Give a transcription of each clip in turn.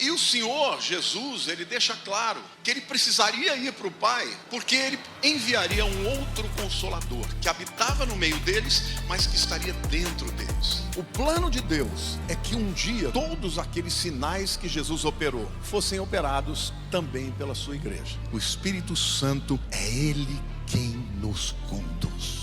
E o Senhor Jesus, ele deixa claro que ele precisaria ir para o Pai, porque ele enviaria um outro Consolador, que habitava no meio deles, mas que estaria dentro deles. O plano de Deus é que um dia todos aqueles sinais que Jesus operou fossem operados também pela sua igreja. O Espírito Santo é Ele quem nos conduz.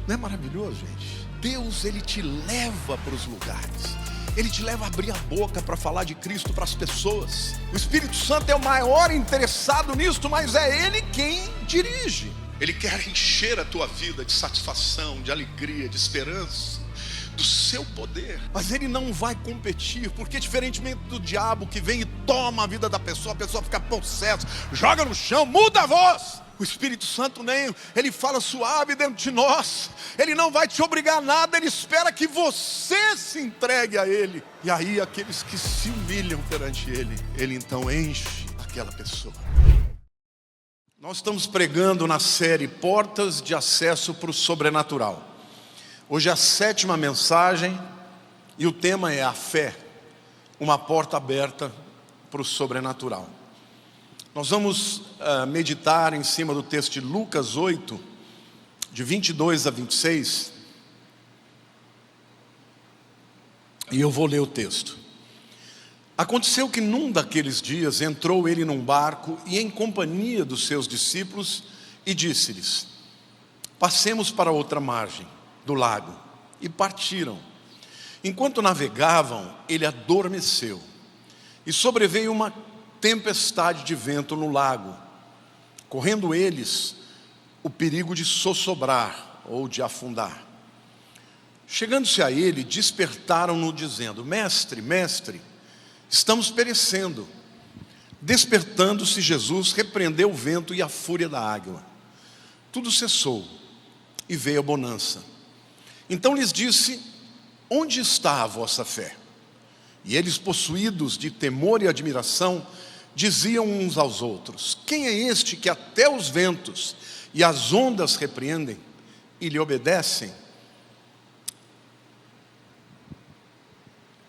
Não é maravilhoso, gente? Deus, ele te leva para os lugares. Ele te leva a abrir a boca para falar de Cristo para as pessoas. O Espírito Santo é o maior interessado nisso, mas é Ele quem dirige. Ele quer encher a tua vida de satisfação, de alegria, de esperança, do seu poder. Mas Ele não vai competir, porque diferentemente do diabo que vem e toma a vida da pessoa, a pessoa fica possessa, joga no chão, muda a voz. O Espírito Santo nem, ele fala suave dentro de nós. Ele não vai te obrigar a nada, ele espera que você se entregue a Ele. E aí aqueles que se humilham perante Ele, Ele então enche aquela pessoa. Nós estamos pregando na série Portas de Acesso para o Sobrenatural. Hoje é a 7ª mensagem e o tema é a fé, uma porta aberta para o sobrenatural. Nós vamos meditar em cima do texto de Lucas 8, de 22 a 26. E eu vou ler o texto. Aconteceu que num daqueles dias entrou ele num barco e em companhia dos seus discípulos e disse-lhes: passemos para outra margem do lago. E partiram. Enquanto navegavam, ele adormeceu. E sobreveio uma tempestade de vento no lago, correndo eles o perigo de sossobrar ou de afundar. Chegando-se a ele, despertaram-no dizendo: mestre, mestre, estamos perecendo. Despertando-se Jesus, repreendeu o vento e a fúria da água. Tudo cessou e veio a bonança. Então lhes disse: onde está a vossa fé? E eles, possuídos de temor e admiração, diziam uns aos outros: quem é este que até os ventos e as ondas repreendem e lhe obedecem?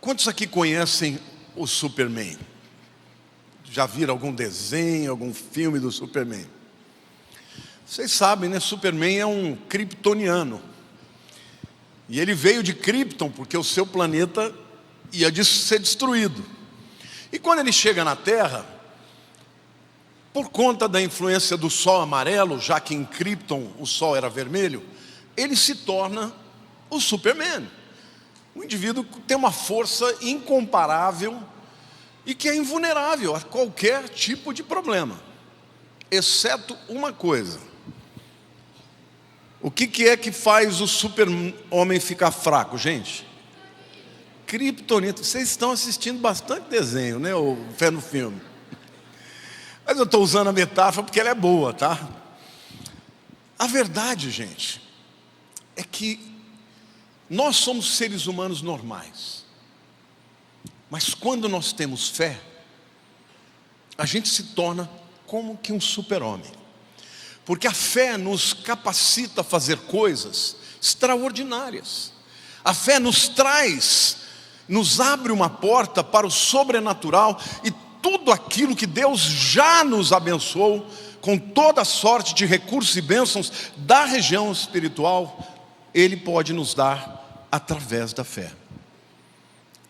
Quantos aqui conhecem o Superman? Já viram algum desenho, algum filme do Superman? Vocês sabem, né? Superman é um kryptoniano. E ele veio de Krypton porque o seu planeta ia ser destruído. E quando ele chega na Terra, por conta da influência do sol amarelo, já que em Krypton o sol era vermelho, ele se torna o Superman. Um indivíduo que tem uma força incomparável e que é invulnerável a qualquer tipo de problema, exceto uma coisa. O que é que faz o super-homem ficar fraco, gente? Kryptonita. Vocês estão assistindo bastante desenho, né? O Fé no Filme. Mas eu estou usando a metáfora porque ela é boa, tá? A verdade, gente, é que nós somos seres humanos normais. Mas quando nós temos fé, a gente se torna como que um super-homem. Porque a fé nos capacita a fazer coisas extraordinárias. A fé nos traz, nos abre uma porta para o sobrenatural e tudo aquilo que Deus já nos abençoou com toda a sorte de recursos e bênçãos da região espiritual, Ele pode nos dar através da fé.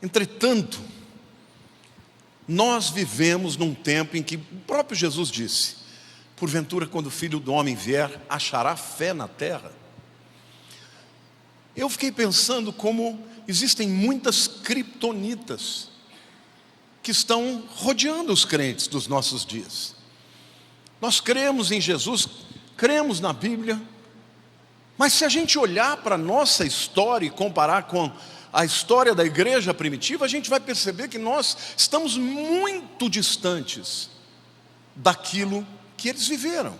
Entretanto, nós vivemos num tempo em que o próprio Jesus disse: porventura, quando o Filho do Homem vier, achará fé na terra? Eu fiquei pensando como existem muitas kryptonitas que estão rodeando os crentes dos nossos dias. Nós cremos em Jesus, cremos na Bíblia, mas se a gente olhar para a nossa história e comparar com a história da igreja primitiva, a gente vai perceber que nós estamos muito distantes daquilo que eles viveram.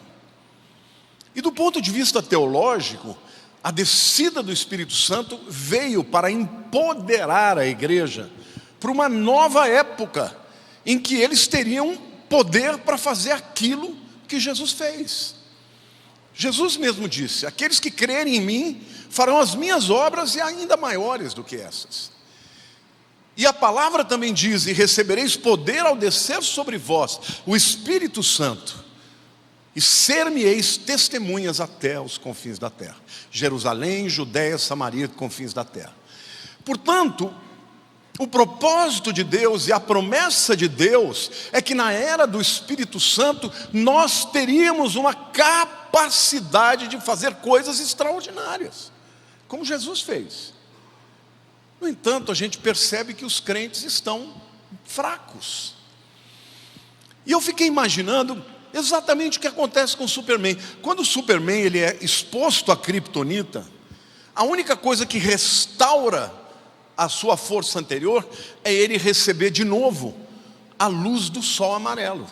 E do ponto de vista teológico, a descida do Espírito Santo veio para empoderar a igreja para uma nova época, em que eles teriam poder para fazer aquilo que Jesus fez. Jesus mesmo disse: aqueles que crerem em mim farão as minhas obras e ainda maiores do que essas. E a palavra também diz: e recebereis poder ao descer sobre vós o Espírito Santo, e ser-me-eis testemunhas até os confins da terra. Jerusalém, Judéia, Samaria, confins da terra. Portanto, o propósito de Deus e a promessa de Deus é que na era do Espírito Santo nós teríamos uma capacidade de fazer coisas extraordinárias, como Jesus fez. No entanto, a gente percebe que os crentes estão fracos. E eu fiquei imaginando exatamente o que acontece com o Superman. Quando o Superman ele é exposto à kryptonita, a única coisa que restaura a sua força anterior é ele receber de novo a luz do sol amarelo.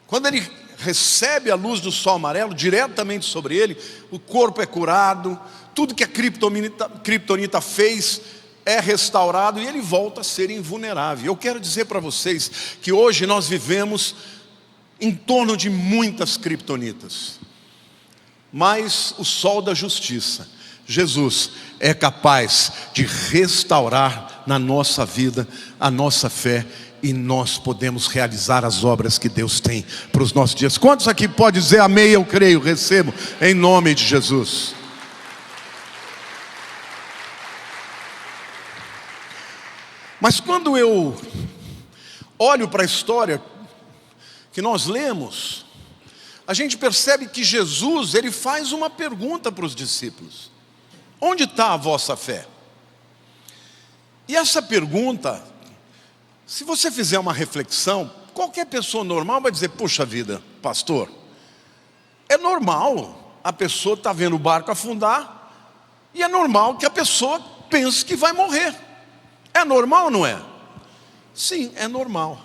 Quando ele recebe a luz do sol amarelo diretamente sobre ele, o corpo é curado, tudo que a kryptonita fez é restaurado e ele volta a ser invulnerável. Eu quero dizer para vocês que hoje nós vivemos em torno de muitas kryptonitas, mas o sol da justiça, Jesus, é capaz de restaurar na nossa vida a nossa fé, e nós podemos realizar as obras que Deus tem para os nossos dias. Quantos aqui podem dizer amém? Eu creio, recebo, em nome de Jesus. Mas quando eu olho para a história que nós lemos, a gente percebe que Jesus, ele faz uma pergunta para os discípulos: onde está a vossa fé? E essa pergunta, se você fizer uma reflexão, qualquer pessoa normal vai dizer: puxa vida, pastor, é normal a pessoa estar vendo o barco afundar, e é normal que a pessoa pense que vai morrer. É normal ou não é? Sim, é normal.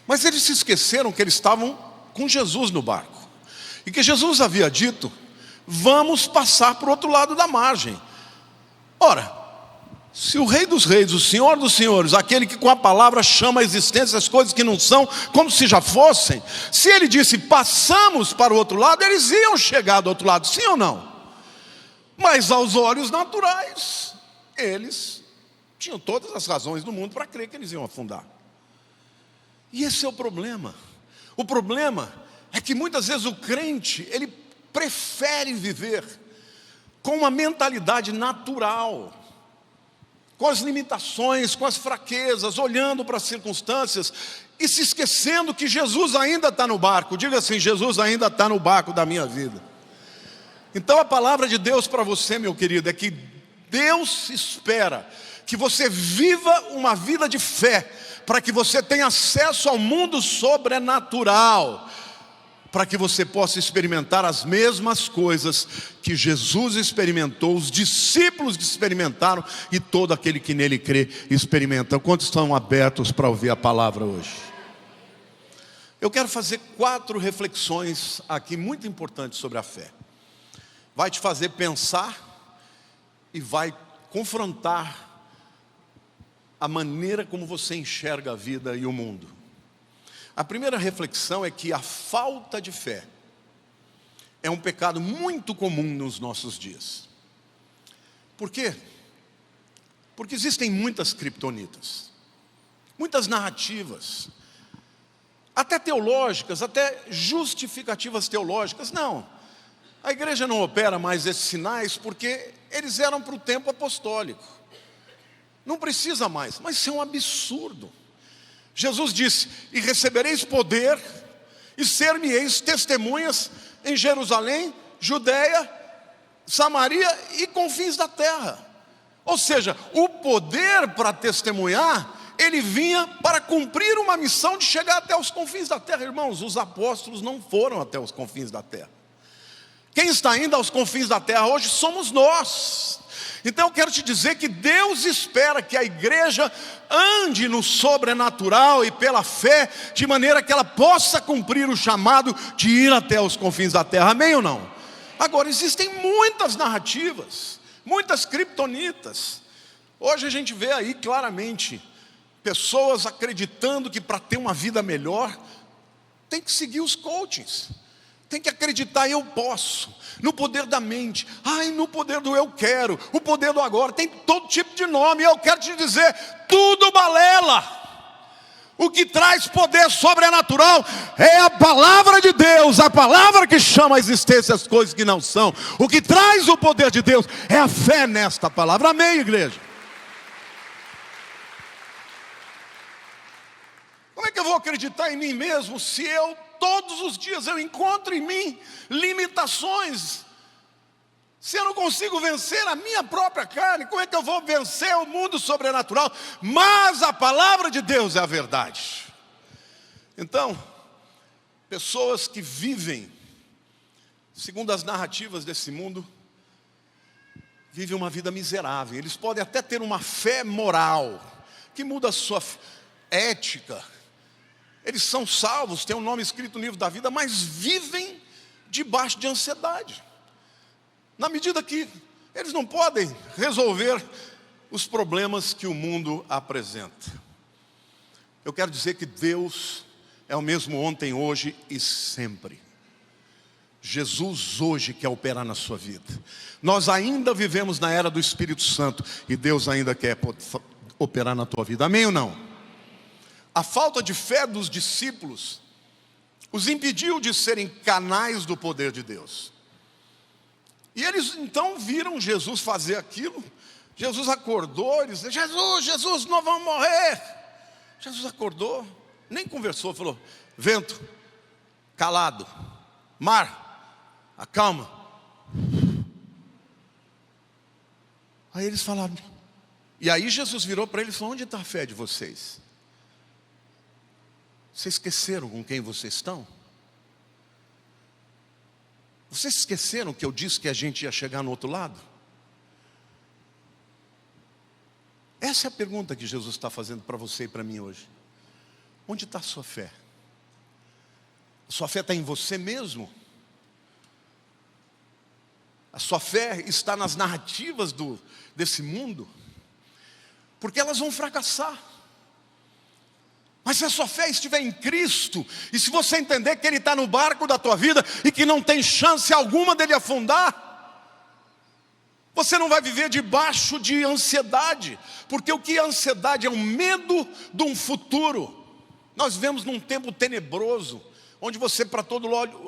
Mas eles se esqueceram que eles estavam com Jesus no barco, e que Jesus havia dito: vamos passar para o outro lado da margem. Ora, se o Rei dos Reis, o Senhor dos Senhores, aquele que com a palavra chama a existência as coisas que não são como se já fossem, se ele disse passamos para o outro lado, eles iam chegar do outro lado, sim ou não? Mas aos olhos naturais, eles tinham todas as razões do mundo para crer que eles iam afundar. E esse é o problema. O problema é que muitas vezes o crente, ele prefere viver com uma mentalidade natural, com as limitações, com as fraquezas, olhando para as circunstâncias e se esquecendo que Jesus ainda está no barco. Diga assim: Jesus ainda está no barco da minha vida. Então a palavra de Deus para você, meu querido, é que Deus espera que você viva uma vida de fé, para que você tenha acesso ao mundo sobrenatural, para que você possa experimentar as mesmas coisas que Jesus experimentou, os discípulos experimentaram, e todo aquele que nele crê experimenta. Quantos estão abertos para ouvir a palavra hoje? Eu quero fazer 4 reflexões aqui muito importantes sobre a fé. Vai te fazer pensar e vai confrontar a maneira como você enxerga a vida e o mundo. A primeira reflexão é que a falta de fé é um pecado muito comum nos nossos dias. Por quê? Porque existem muitas kryptonitas, muitas narrativas, até teológicas, até justificativas teológicas. Não, a igreja não opera mais esses sinais porque eles eram para o tempo apostólico. Não precisa mais, mas isso é um absurdo. Jesus disse: e recebereis poder, e ser-me-eis testemunhas em Jerusalém, Judéia, Samaria e confins da terra. Ou seja, o poder para testemunhar, ele vinha para cumprir uma missão de chegar até os confins da terra. Irmãos, os apóstolos não foram até os confins da terra. Quem está indo aos confins da terra hoje somos nós. Então eu quero te dizer que Deus espera que a igreja ande no sobrenatural e pela fé, de maneira que ela possa cumprir o chamado de ir até os confins da terra. Amém ou não? Agora, existem muitas narrativas, muitas kryptonitas. Hoje a gente vê aí claramente pessoas acreditando que para ter uma vida melhor tem que seguir os coachings. Tem que acreditar, eu posso, no poder da mente, no poder do eu quero, o poder do agora, tem todo tipo de nome. E eu quero te dizer, tudo balela. O que traz poder sobrenatural é a palavra de Deus, a palavra que chama a existência as coisas que não são. O que traz o poder de Deus é a fé nesta palavra. Amém, igreja? Como é que eu vou acreditar em mim mesmo se todos os dias eu encontro em mim limitações? Se eu não consigo vencer a minha própria carne, como é que eu vou vencer o mundo sobrenatural? Mas a palavra de Deus é a verdade. Então, pessoas que vivem segundo as narrativas desse mundo, vivem uma vida miserável. Eles podem até ter uma fé moral, que muda a sua ética. Eles são salvos, têm um nome escrito no livro da vida, mas vivem debaixo de ansiedade. Na medida que eles não podem resolver os problemas que o mundo apresenta. Eu quero dizer que Deus é o mesmo ontem, hoje e sempre. Jesus hoje quer operar na sua vida. Nós ainda vivemos na era do Espírito Santo e Deus ainda quer operar na tua vida. Amém ou não? A falta de fé dos discípulos os impediu de serem canais do poder de Deus. E eles então viram Jesus fazer aquilo. Jesus acordou, eles disseram, Jesus, nós vamos morrer. Jesus acordou, nem conversou, falou, vento, calado, mar, acalma. Aí eles falaram, e aí Jesus virou para eles e falou, onde está a fé de vocês? Vocês esqueceram com quem vocês estão? Vocês esqueceram que eu disse que a gente ia chegar no outro lado? Essa é a pergunta que Jesus está fazendo para você e para mim hoje. Onde está a sua fé? A sua fé está em você mesmo? A sua fé está nas narrativas desse mundo? Porque elas vão fracassar. Mas se a sua fé estiver em Cristo, e se você entender que Ele está no barco da tua vida, e que não tem chance alguma dele afundar, você não vai viver debaixo de ansiedade. Porque o que é ansiedade? É um medo de um futuro. Nós vivemos num tempo tenebroso, onde você, para todo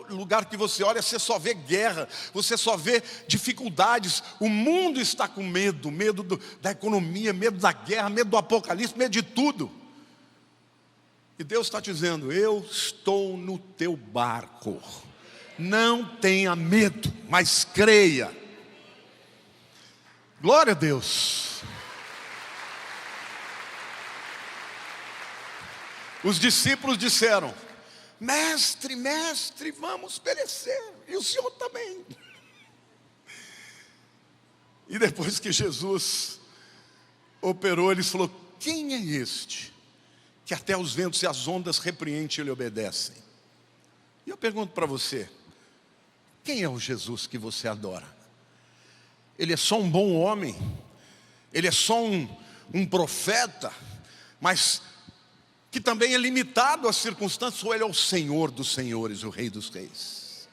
lugar que você olha, você só vê guerra, você só vê dificuldades. O mundo está com medo da economia, medo da guerra, medo do apocalipse, medo de tudo. E Deus está dizendo, eu estou no teu barco, não tenha medo, mas creia. Glória a Deus. Os discípulos disseram, mestre, vamos perecer, e o Senhor também. E depois que Jesus operou, ele falou, quem é este que até os ventos e as ondas repreendem e lhe obedecem? E eu pergunto para você, quem é o Jesus que você adora? Ele é só um bom homem? Ele é só um profeta? Mas que também é limitado às circunstâncias? Ou ele é o Senhor dos senhores, o Rei dos reis?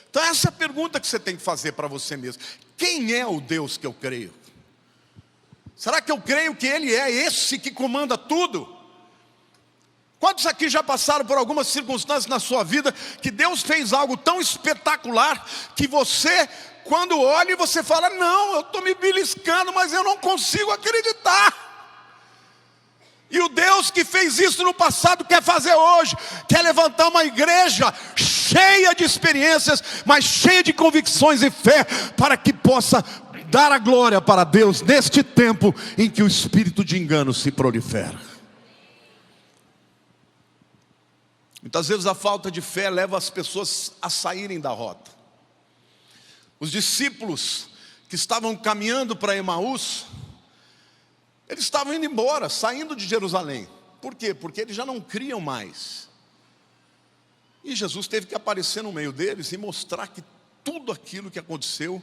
Então essa é a pergunta que você tem que fazer para você mesmo. Quem é o Deus que eu creio? Será que eu creio que Ele é esse que comanda tudo? Quantos aqui já passaram por algumas circunstâncias na sua vida que Deus fez algo tão espetacular que você, quando olha, você fala, não, eu estou me beliscando, mas eu não consigo acreditar. E o Deus que fez isso no passado quer fazer hoje, quer levantar uma igreja cheia de experiências, mas cheia de convicções e fé, para que possa dar a glória para Deus neste tempo em que o espírito de engano se prolifera. Muitas vezes a falta de fé leva as pessoas a saírem da rota. Os discípulos que estavam caminhando para Emaús, eles estavam indo embora, saindo de Jerusalém. Por quê? Porque eles já não criam mais. E Jesus teve que aparecer no meio deles e mostrar que tudo aquilo que aconteceu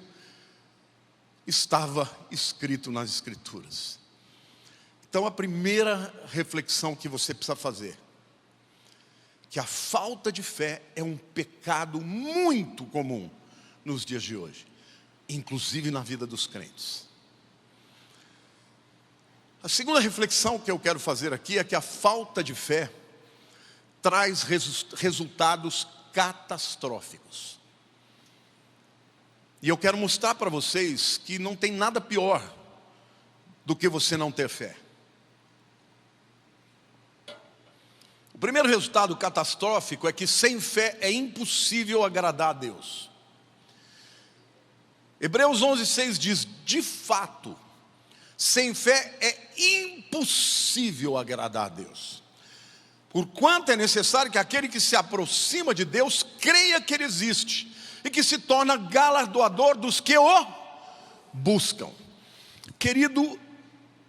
estava escrito nas Escrituras. Então a primeira reflexão que você precisa fazer: que a falta de fé é um pecado muito comum nos dias de hoje, inclusive na vida dos crentes. A segunda reflexão que eu quero fazer aqui é que a falta de fé traz resultados catastróficos. E eu quero mostrar para vocês que não tem nada pior do que você não ter fé. O primeiro resultado catastrófico é que sem fé é impossível agradar a Deus. Hebreus 11:6 diz: de fato, sem fé é impossível agradar a Deus. Porquanto é necessário que aquele que se aproxima de Deus creia que Ele existe e que se torna galardoador dos que o buscam. Querido,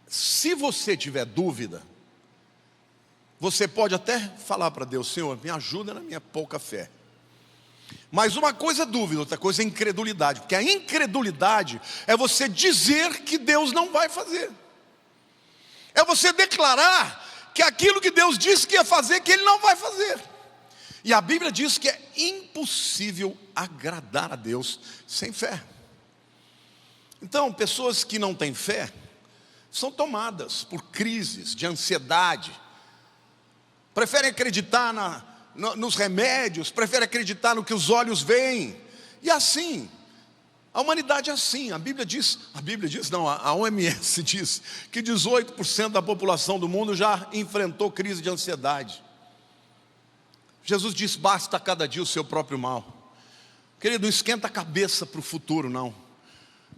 se você tiver dúvida, você pode até falar para Deus: Senhor, me ajuda na minha pouca fé. Mas uma coisa é dúvida, outra coisa é incredulidade. Porque a incredulidade é você dizer que Deus não vai fazer. É você declarar que aquilo que Deus disse que ia fazer, que Ele não vai fazer. E a Bíblia diz que é impossível agradar a Deus sem fé. Então, pessoas que não têm fé são tomadas por crises de ansiedade, preferem acreditar nos remédios, preferem acreditar no que os olhos veem. E assim, a humanidade é assim. A OMS diz que 18% da população do mundo já enfrentou crise de ansiedade. Jesus disse: basta a cada dia o seu próprio mal. Querido, não esquenta a cabeça para o futuro não,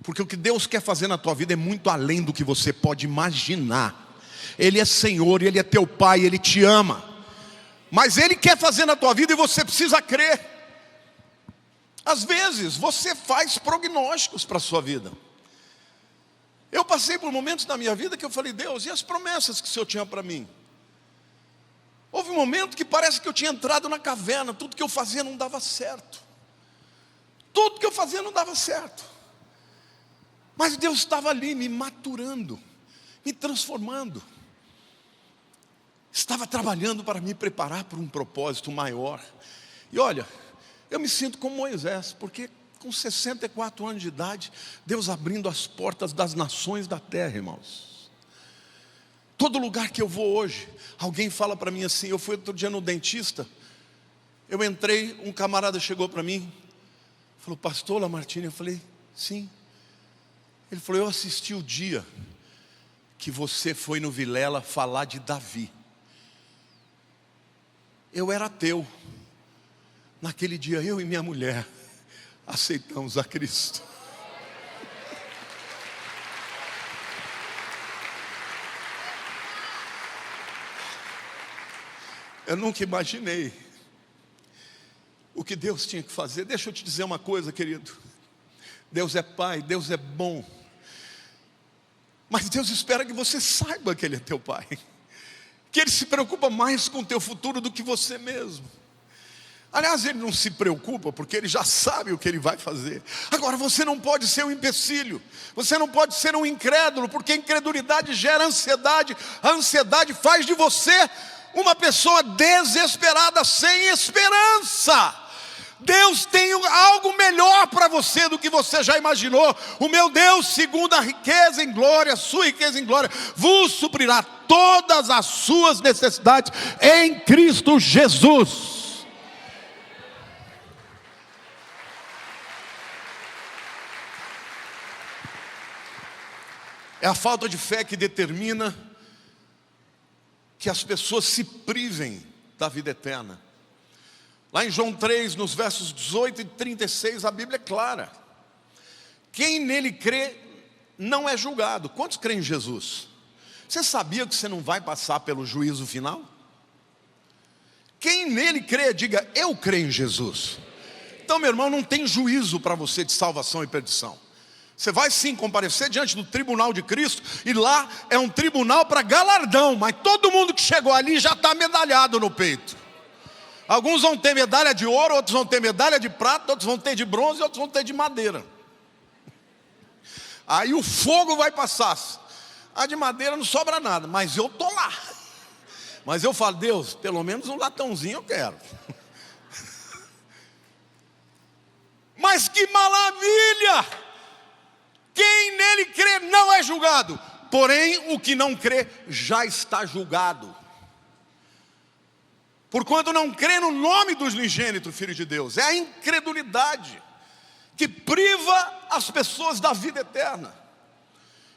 porque o que Deus quer fazer na tua vida é muito além do que você pode imaginar. Ele é Senhor, Ele é teu Pai, Ele te ama. Mas Ele quer fazer na tua vida e você precisa crer. Às vezes você faz prognósticos para a sua vida. Eu passei por momentos na minha vida que eu falei: Deus, e as promessas que o Senhor tinha para mim? Houve um momento que parece que eu tinha entrado na caverna. Tudo que eu fazia não dava certo. Tudo que eu fazia não dava certo. Mas Deus estava ali me maturando, me transformando. Estava trabalhando para me preparar para um propósito maior. E olha, eu me sinto como Moisés, porque com 64 anos de idade, Deus abrindo as portas das nações da terra, irmãos. Todo lugar que eu vou hoje, alguém fala para mim assim. Eu fui outro dia no dentista, eu entrei, um camarada chegou para mim, falou: pastor Lamartine? Eu falei: sim. Ele falou: eu assisti o dia que você foi no Vilela falar de Davi. Eu era ateu. Naquele dia eu e minha mulher aceitamos a Cristo. Eu nunca imaginei o que Deus tinha que fazer. Deixa eu te dizer uma coisa, querido. Deus é Pai, Deus é bom. Mas Deus espera que você saiba que Ele é teu Pai, que Ele se preocupa mais com o teu futuro do que você mesmo. Aliás, Ele não se preocupa porque Ele já sabe o que Ele vai fazer. Agora, você não pode ser um empecilho, você não pode ser um incrédulo, porque a incredulidade gera ansiedade. A ansiedade faz de você uma pessoa desesperada, sem esperança. Deus tem algo melhor para você do que você já imaginou. O meu Deus, segundo a riqueza em glória, sua riqueza em glória, vos suprirá todas as suas necessidades em Cristo Jesus. É a falta de fé que determina que as pessoas se privem da vida eterna. Lá em João 3, nos versos 18 e 36, a Bíblia é clara: quem nele crê não é julgado. Quantos creem em Jesus? Você sabia que você não vai passar pelo juízo final? Quem nele crê, diga: eu creio em Jesus. Então, meu irmão, não tem juízo para você de salvação e perdição. Você vai sim comparecer diante do tribunal de Cristo, e lá é um tribunal para galardão, mas todo mundo que chegou ali já está medalhado no peito. Alguns vão ter medalha de ouro, outros vão ter medalha de prata, outros vão ter de bronze, outros vão ter de madeira. Aí o fogo vai passar. A de madeira não sobra nada, mas eu estou lá. Mas eu falo, Deus, pelo menos um latãozinho eu quero. Mas que maravilha! Quem nele crê não é julgado. Porém, o que não crê já está julgado. Porquanto não crê no nome do unigênito Filho de Deus. É a incredulidade que priva as pessoas da vida eterna.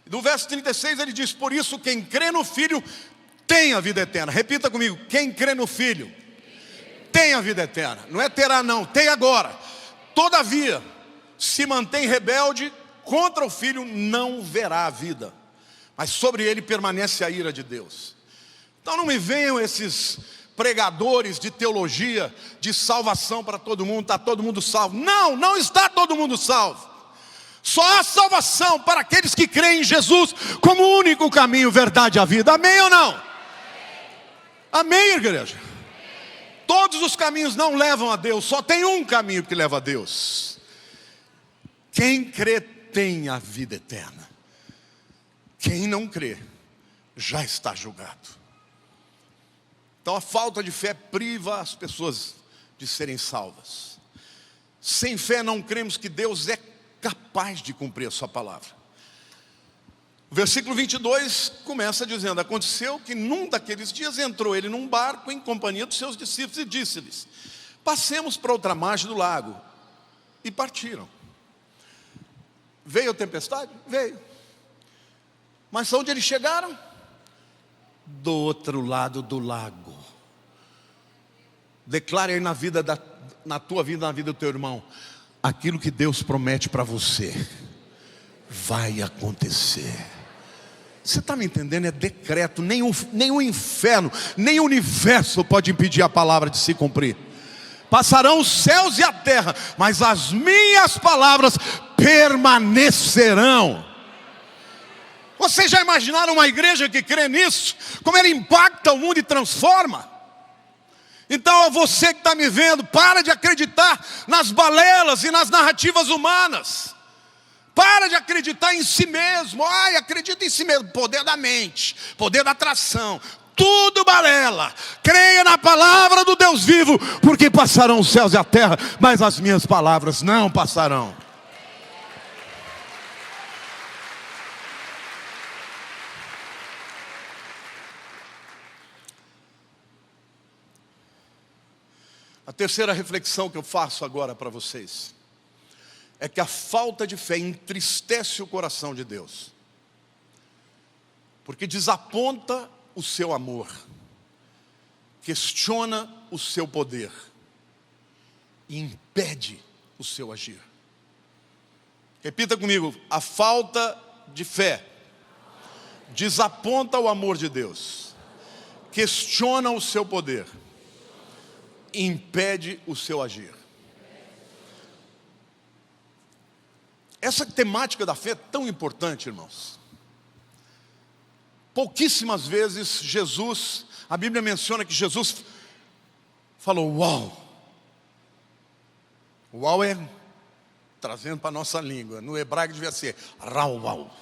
No verso 36 ele diz: por isso quem crê no Filho tem a vida eterna. Repita comigo: quem crê no Filho tem a vida eterna. Não é terá não, tem agora. Todavia, se mantém rebelde contra o Filho, não verá a vida, mas sobre ele permanece a ira de Deus. Então não me venham esses pregadores de teologia, de salvação para todo mundo, está todo mundo salvo. Não, não está todo mundo salvo. Só há salvação para aqueles que creem em Jesus como o único caminho, verdade e a vida. Amém ou não? Amém, igreja? Todos os caminhos não levam a Deus, só tem um caminho que leva a Deus. Quem crê tem a vida eterna. Quem não crê já está julgado. Então a falta de fé priva as pessoas de serem salvas. Sem fé não cremos que Deus é capaz de cumprir a sua palavra. O versículo 22 começa dizendo: aconteceu que num daqueles dias entrou ele num barco em companhia dos seus discípulos e disse-lhes: passemos para outra margem do lago. E partiram. Veio a tempestade? Veio. Mas onde eles chegaram? Do outro lado do lago. Declare aí na tua vida, na vida do teu irmão: aquilo que Deus promete para você vai acontecer. Você está me entendendo? É decreto. Nem o inferno, nem o universo pode impedir a palavra de se cumprir. Passarão os céus e a terra, mas as minhas palavras permanecerão. Vocês já imaginaram uma igreja que crê nisso? Como ela impacta o mundo e transforma? Então, você que está me vendo, para de acreditar nas balelas e nas narrativas humanas. Para de acreditar em si mesmo. Ai, acredita em si mesmo. Poder da mente, poder da atração. Tudo balela. Creia na palavra do Deus vivo, porque passarão os céus e a terra, mas as minhas palavras não passarão. A terceira reflexão que eu faço agora para vocês é que a falta de fé entristece o coração de Deus, porque desaponta o seu amor, questiona o seu poder e impede o seu agir. Repita comigo: a falta de fé desaponta o amor de Deus, questiona o seu poder, impede o seu agir. Essa temática da fé é tão importante, irmãos. Pouquíssimas vezes a Bíblia menciona que Jesus falou uau. Uau é, trazendo para a nossa língua, no hebraico devia ser rau uau.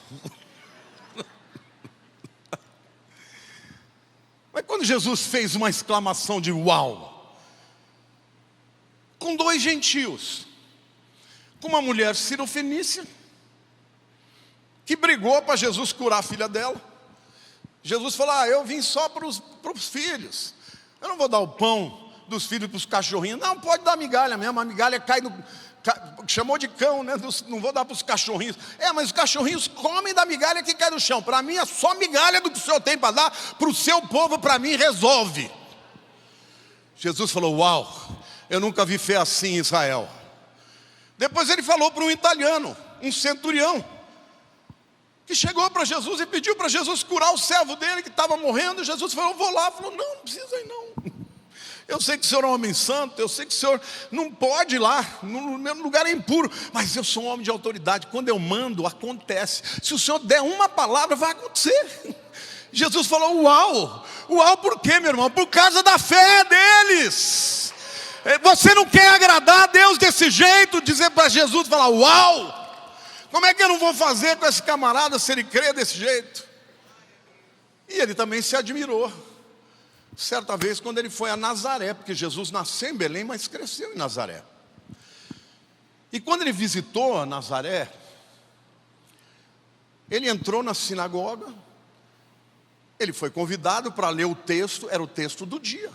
Mas quando Jesus fez uma exclamação de uau, com dois gentios, com uma mulher cirofenícia, que brigou para Jesus curar a filha dela. Jesus falou: eu vim só para os filhos, eu não vou dar o pão dos filhos para os cachorrinhos. Não, pode dar migalha mesmo, a migalha cai no... chamou de cão, né? Não vou dar para os cachorrinhos. Mas os cachorrinhos comem da migalha que cai no chão. Para mim é só migalha do que o Senhor tem para dar para o seu povo, para mim resolve. Jesus falou: uau, eu nunca vi fé assim em Israel. Depois ele falou para um italiano, um centurião, que chegou para Jesus e pediu para Jesus curar o servo dele que estava morrendo. Jesus falou: eu vou lá. Falou: não precisa ir não. Eu sei que o senhor é um homem santo, eu sei que o senhor não pode ir lá, no meu lugar é impuro, mas eu sou um homem de autoridade. Quando eu mando, acontece. Se o senhor der uma palavra, vai acontecer. Jesus falou: uau. Uau por quê, meu irmão? Por causa da fé deles. Você não quer agradar a Deus desse jeito, dizer para Jesus, falar uau, como é que eu não vou fazer com esse camarada se ele crê desse jeito? E ele também se admirou. certa vez quando ele foi a Nazaré, porque Jesus nasceu em Belém, mas cresceu em Nazaré. E quando ele visitou a Nazaré, ele entrou na sinagoga, ele foi convidado para ler o texto, era o texto do dia.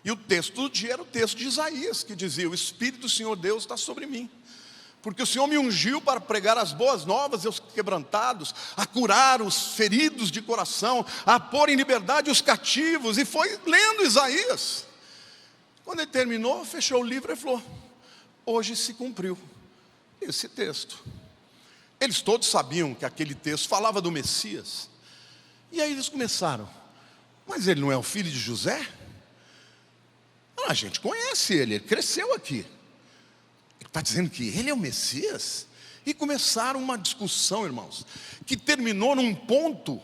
E o texto do dia era o texto de Isaías, que dizia: o Espírito do Senhor Deus está sobre mim, porque o Senhor me ungiu para pregar as boas novas aos quebrantados, a curar os feridos de coração, a pôr em liberdade os cativos. E foi lendo Isaías. Quando ele terminou, fechou o livro e falou: hoje se cumpriu esse texto. Eles todos sabiam que aquele texto falava do Messias. E aí eles começaram: mas ele não é o filho de José? A gente conhece ele cresceu aqui. Ele está dizendo que ele é o Messias? E começaram uma discussão, irmãos, que terminou num ponto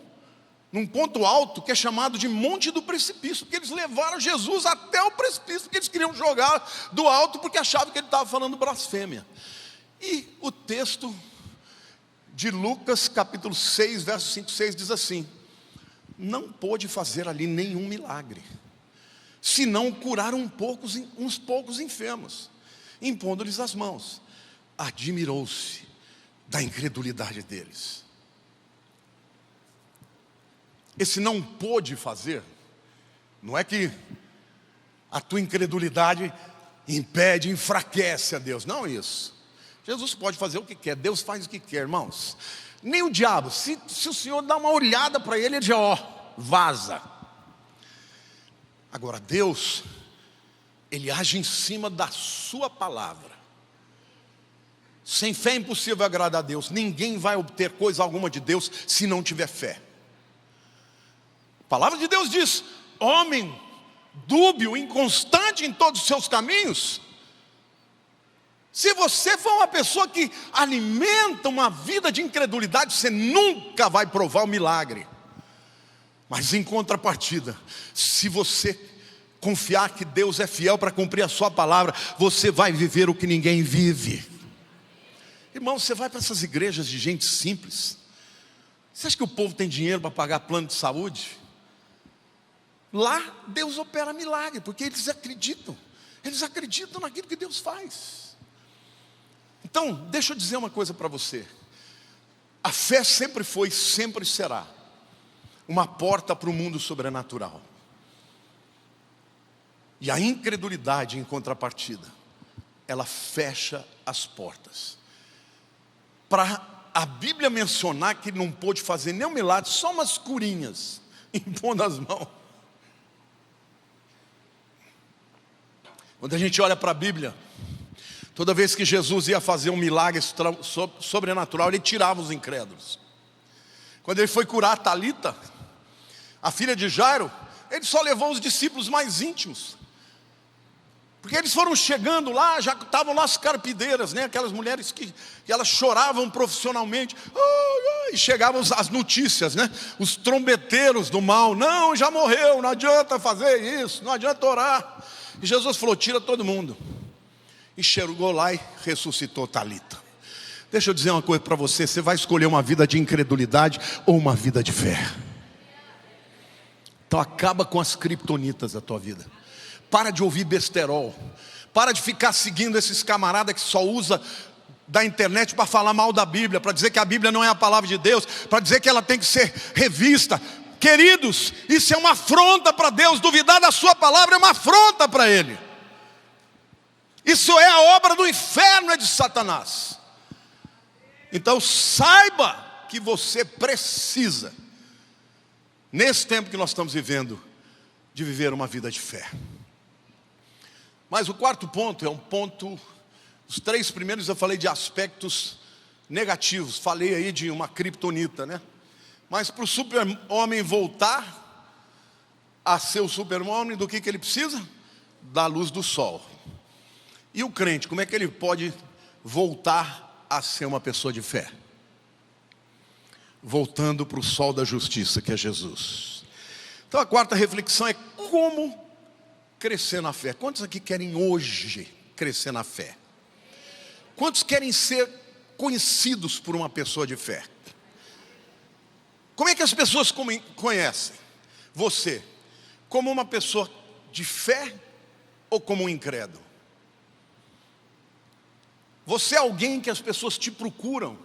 alto, que é chamado de Monte do Precipício, porque eles levaram Jesus até o precipício, porque eles queriam jogar do alto, porque achavam que ele estava falando blasfêmia. E o texto de Lucas, capítulo 6, verso 5, 6, diz assim: não pôde fazer ali nenhum milagre, senão curar uns poucos enfermos, impondo-lhes as mãos. Admirou-se da incredulidade deles. Esse não pôde fazer, não é que a tua incredulidade impede, enfraquece a Deus, não isso. Jesus pode fazer o que quer, Deus faz o que quer, irmãos. Nem o diabo, se o Senhor dá uma olhada para ele, ele já vaza. Agora Deus, Ele age em cima da sua palavra. Sem fé é impossível agradar a Deus. Ninguém vai obter coisa alguma de Deus se não tiver fé. A palavra de Deus diz: homem dúbio, inconstante em todos os seus caminhos. Se você for uma pessoa que alimenta uma vida de incredulidade, você nunca vai provar o milagre. Mas em contrapartida, se você confiar que Deus é fiel para cumprir a sua palavra, você vai viver o que ninguém vive. Irmão, você vai para essas igrejas de gente simples, você acha que o povo tem dinheiro para pagar plano de saúde? Lá Deus opera milagre, porque eles acreditam naquilo que Deus faz. Então, deixa eu dizer uma coisa para você: a fé sempre foi e sempre será uma porta para o mundo sobrenatural. E a incredulidade, em contrapartida, ela fecha as portas. Para a Bíblia mencionar que ele não pôde fazer nenhum milagre, só umas curinhas, impondo as mãos. Quando a gente olha para a Bíblia, toda vez que Jesus ia fazer um milagre sobrenatural, ele tirava os incrédulos. Quando ele foi curar a Talita, a filha de Jairo, ele só levou os discípulos mais íntimos, porque eles foram chegando lá, já estavam lá as carpideiras, né? Aquelas mulheres que elas choravam profissionalmente, e chegavam as notícias, né? Os trombeteiros do mal: não, já morreu, não adianta fazer isso, não adianta orar. E Jesus falou: tira todo mundo. E chegou lá e ressuscitou Talita. Deixa eu dizer uma coisa para você: você vai escolher uma vida de incredulidade ou uma vida de fé? Então acaba com as criptonitas da tua vida. Para de ouvir besterol. Para de ficar seguindo esses camaradas que só usa da internet para falar mal da Bíblia, para dizer que a Bíblia não é a palavra de Deus, para dizer que ela tem que ser revista. Queridos, isso é uma afronta para Deus. Duvidar da sua palavra é uma afronta para Ele. Isso é a obra do inferno, é de Satanás. Então saiba que você precisa, nesse tempo que nós estamos vivendo, de viver uma vida de fé. Mas o quarto ponto é um ponto. Os três primeiros eu falei de aspectos negativos, falei aí de uma criptonita, né? Mas para o super-homem voltar a ser o super-homem, do que ele precisa? Da luz do sol. E o crente, como é que ele pode voltar a ser uma pessoa de fé? Voltando para o sol da justiça, que é Jesus. Então a quarta reflexão é como crescer na fé. Quantos aqui querem hoje crescer na fé? Quantos querem ser conhecidos por uma pessoa de fé? Como é que as pessoas conhecem você? como uma pessoa de fé ou como um incrédulo? Você é alguém que as pessoas te procuram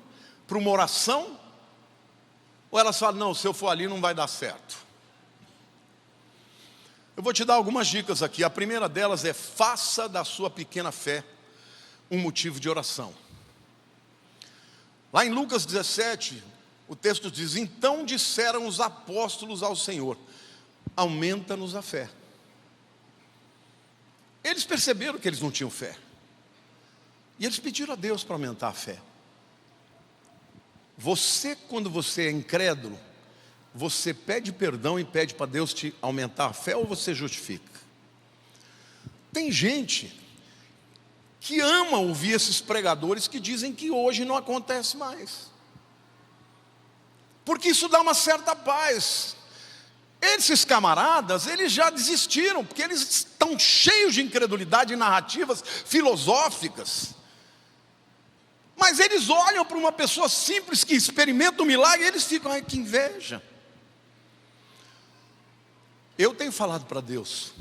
para uma oração? Ou elas falam, não, se eu for ali não vai dar certo? Eu vou te dar algumas dicas aqui. A primeira delas é: faça da sua pequena fé um motivo de oração. Lá em Lucas 17, o texto diz: então disseram os apóstolos ao Senhor, aumenta-nos a fé. Eles perceberam que eles não tinham fé, e eles pediram a Deus para aumentar a fé. Você, quando você é incrédulo, você pede perdão e pede para Deus te aumentar a fé, ou você justifica? Tem gente que ama ouvir esses pregadores que dizem que hoje não acontece mais, porque isso dá uma certa paz. Esses camaradas, eles já desistiram, porque eles estão cheios de incredulidade e narrativas filosóficas. Mas eles olham para uma pessoa simples que experimenta um milagre e eles ficam, ai, que inveja. Eu tenho falado para Deus: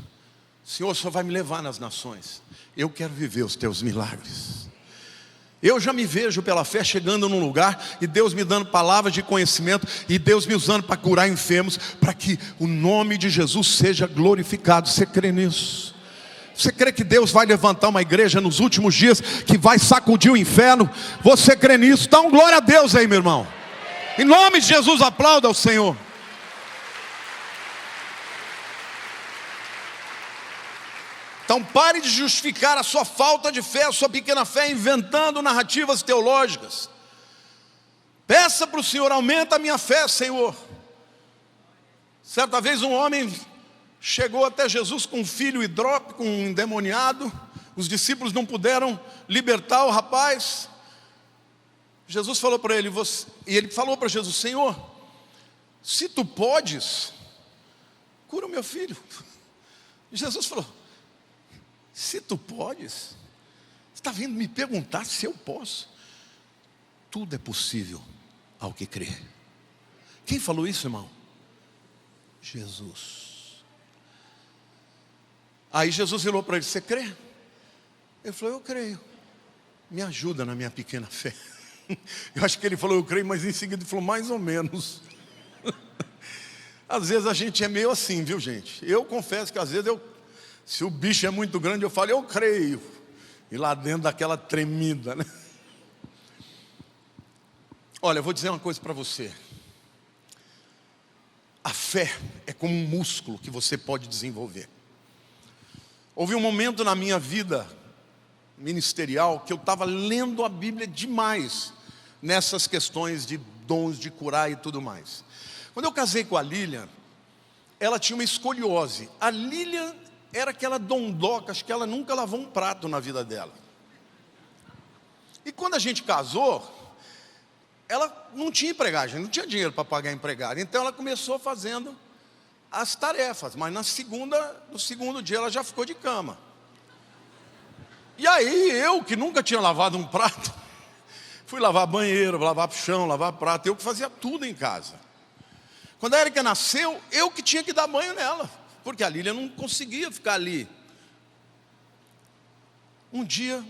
Senhor, o Senhor vai me levar nas nações, eu quero viver os teus milagres. Eu já me vejo pela fé chegando num lugar e Deus me dando palavras de conhecimento, e Deus me usando para curar enfermos, para que o nome de Jesus seja glorificado. Você crê nisso? Você crê que Deus vai levantar uma igreja nos últimos dias que vai sacudir o inferno? Você crê nisso? Dá um glória a Deus aí, meu irmão. Em nome de Jesus, aplauda ao Senhor. Então pare de justificar a sua falta de fé, a sua pequena fé, inventando narrativas teológicas. Peça para o Senhor: aumenta a minha fé, Senhor. Certa vez um homem chegou até Jesus com um filho hidrópico, um endemoniado. Os discípulos não puderam libertar o rapaz. Jesus falou para ele, e ele falou para Jesus: Senhor, se tu podes, cura o meu filho. E Jesus falou: se tu podes, você está vindo me perguntar se eu posso? Tudo é possível ao que crê. Quem falou isso, irmão? Jesus. Aí Jesus virou para ele: você crê? Ele falou: eu creio. Me ajuda na minha pequena fé. Eu acho que ele falou: eu creio, mas em seguida ele falou: mais ou menos. Às vezes a gente é meio assim, viu, gente? Eu confesso que às vezes se o bicho é muito grande, eu falo: eu creio. E lá dentro daquela tremida, né? Olha, eu vou dizer uma coisa para você. A fé é como um músculo que você pode desenvolver. Houve um momento na minha vida ministerial que eu estava lendo a Bíblia demais nessas questões de dons de curar e tudo mais. Quando eu casei com a Lilian, ela tinha uma escoliose. A Lilian era aquela dondoca, acho que ela nunca lavou um prato na vida dela. E quando a gente casou, ela não tinha empregada, não tinha dinheiro para pagar empregada. Então ela começou fazendo as tarefas, mas no segundo dia ela já ficou de cama. E aí eu, que nunca tinha lavado um prato, fui lavar banheiro, lavar chão, lavar prato, eu que fazia tudo em casa. Quando a Érica nasceu, eu que tinha que dar banho nela, porque a Lília não conseguia ficar ali. Um dia,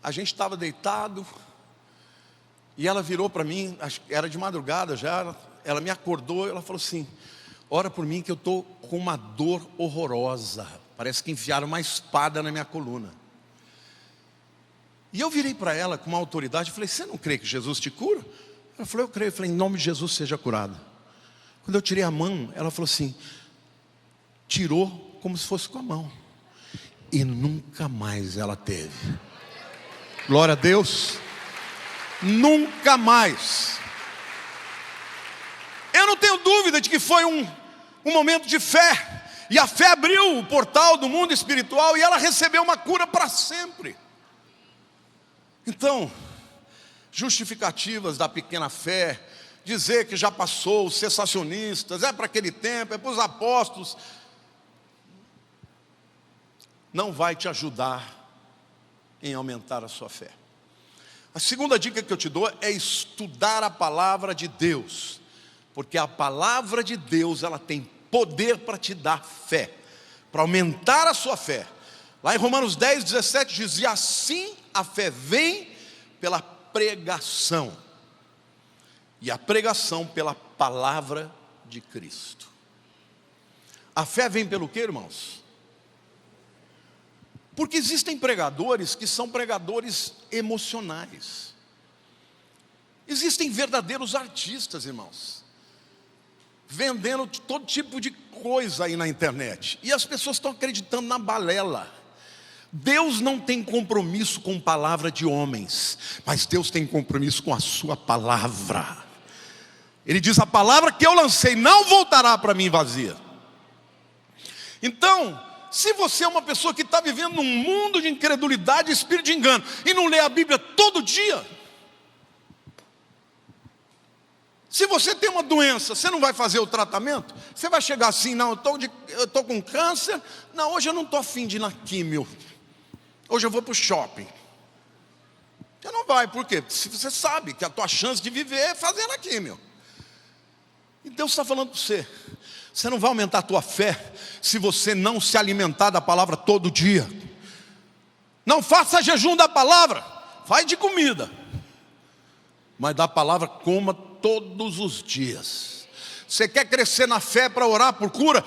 a gente estava deitado, e ela virou para mim, era de madrugada já, ela me acordou, ela falou assim: ora por mim que eu estou com uma dor horrorosa, parece que enfiaram uma espada na minha coluna. E eu virei para ela com uma autoridade e falei: você não crê que Jesus te cura? Ela falou: eu creio. Eu falei: em nome de Jesus seja curada. Quando eu tirei a mão, ela falou assim, tirou como se fosse com a mão, e nunca mais ela teve. Glória a Deus. Nunca mais. Eu não tenho dúvida de que foi um momento de fé, e a fé abriu o portal do mundo espiritual, e ela recebeu uma cura para sempre. Então, justificativas da pequena fé, dizer que já passou, os cessacionistas, é para aquele tempo, é para os apóstolos, não vai te ajudar em aumentar a sua fé. A segunda dica que eu te dou é estudar a palavra de Deus, porque a palavra de Deus, ela tem poder para te dar fé, para aumentar a sua fé. Lá em Romanos 10, 17 diz: e assim a fé vem pela pregação, e a pregação pela palavra de Cristo. A fé vem pelo quê, irmãos? Porque existem pregadores que são pregadores emocionais. Existem verdadeiros artistas, irmãos, vendendo todo tipo de coisa aí na internet, e as pessoas estão acreditando na balela. Deus não tem compromisso com palavra de homens, mas Deus tem compromisso com a sua palavra. Ele diz: a palavra que eu lancei não voltará para mim vazia. Então, se você é uma pessoa que está vivendo num mundo de incredulidade e espírito de engano, e não lê a Bíblia todo dia, se você tem uma doença, você não vai fazer o tratamento? Você vai chegar assim: não, eu estou com câncer, não, hoje eu não estou afim de ir na químio, hoje eu vou para o shopping. Você não vai, por quê? Se você sabe que a tua chance de viver é fazendo a químio. E Deus está falando para você: você não vai aumentar a tua fé se você não se alimentar da palavra todo dia. Não faça jejum da palavra, faz de comida, mas da palavra coma todos os dias. Você quer crescer na fé para orar por cura?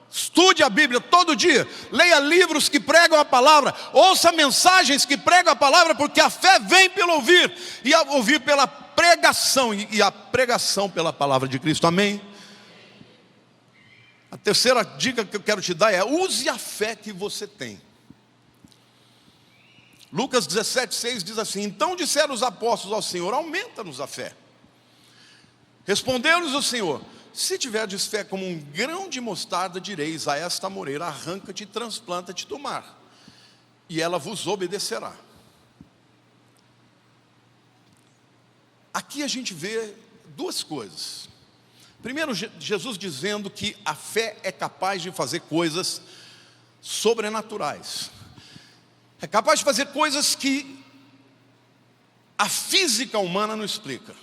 Estude a Bíblia todo dia, leia livros que pregam a palavra, ouça mensagens que pregam a palavra, porque a fé vem pelo ouvir, e a ouvir pela pregação, e a pregação pela palavra de Cristo. Amém? A terceira dica que eu quero te dar é: use a fé que você tem. Lucas 17:6 diz assim: então disseram os apóstolos ao Senhor: aumenta-nos a fé. Respondeu-lhes o Senhor: se tiverdes fé como um grão de mostarda, direis a esta moreira: arranca-te e transplanta-te do mar, e ela vos obedecerá. Aqui a gente vê duas coisas. Primeiro, Jesus dizendo que a fé é capaz de fazer coisas sobrenaturais. É capaz de fazer coisas que a física humana não explica.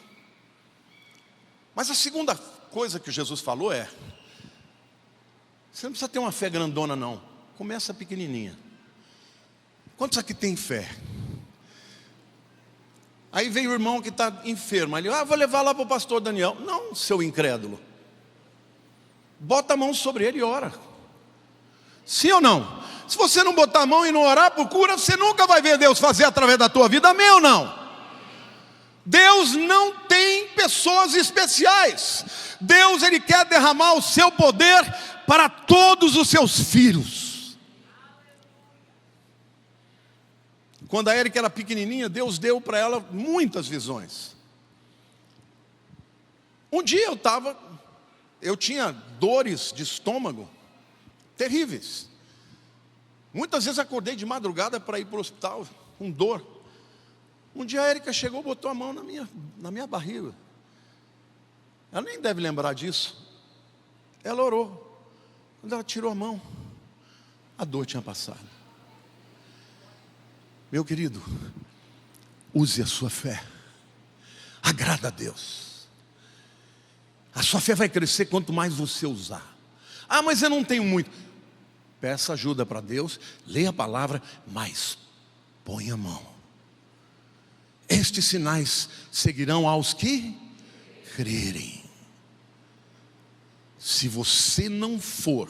Mas a segunda coisa que Jesus falou é: você não precisa ter uma fé grandona não, começa pequenininha. Quantos aqui tem fé? Aí vem o irmão que está enfermo, ele: vou levar lá para o pastor Daniel. Não, seu incrédulo, bota a mão sobre ele e ora. Sim ou não? Se você não botar a mão e não orar por cura, você nunca vai ver Deus fazer através da tua vida. Amém ou não? Deus não tem pessoas especiais. Deus, Ele quer derramar o seu poder para todos os seus filhos. Quando a Érica era pequenininha, Deus deu para ela muitas visões. Um dia eu tinha dores de estômago terríveis. Muitas vezes acordei de madrugada para ir para o hospital com dor. Um dia a Érica chegou, botou a mão na minha barriga. Ela nem deve lembrar disso. Ela orou. Quando ela tirou a mão, a dor tinha passado. Meu querido, use a sua fé. Agrada a Deus. A sua fé vai crescer quanto mais você usar. Mas eu não tenho muito. Peça ajuda para Deus, leia a palavra, mas põe a mão. Estes sinais seguirão aos que crerem. Se você não for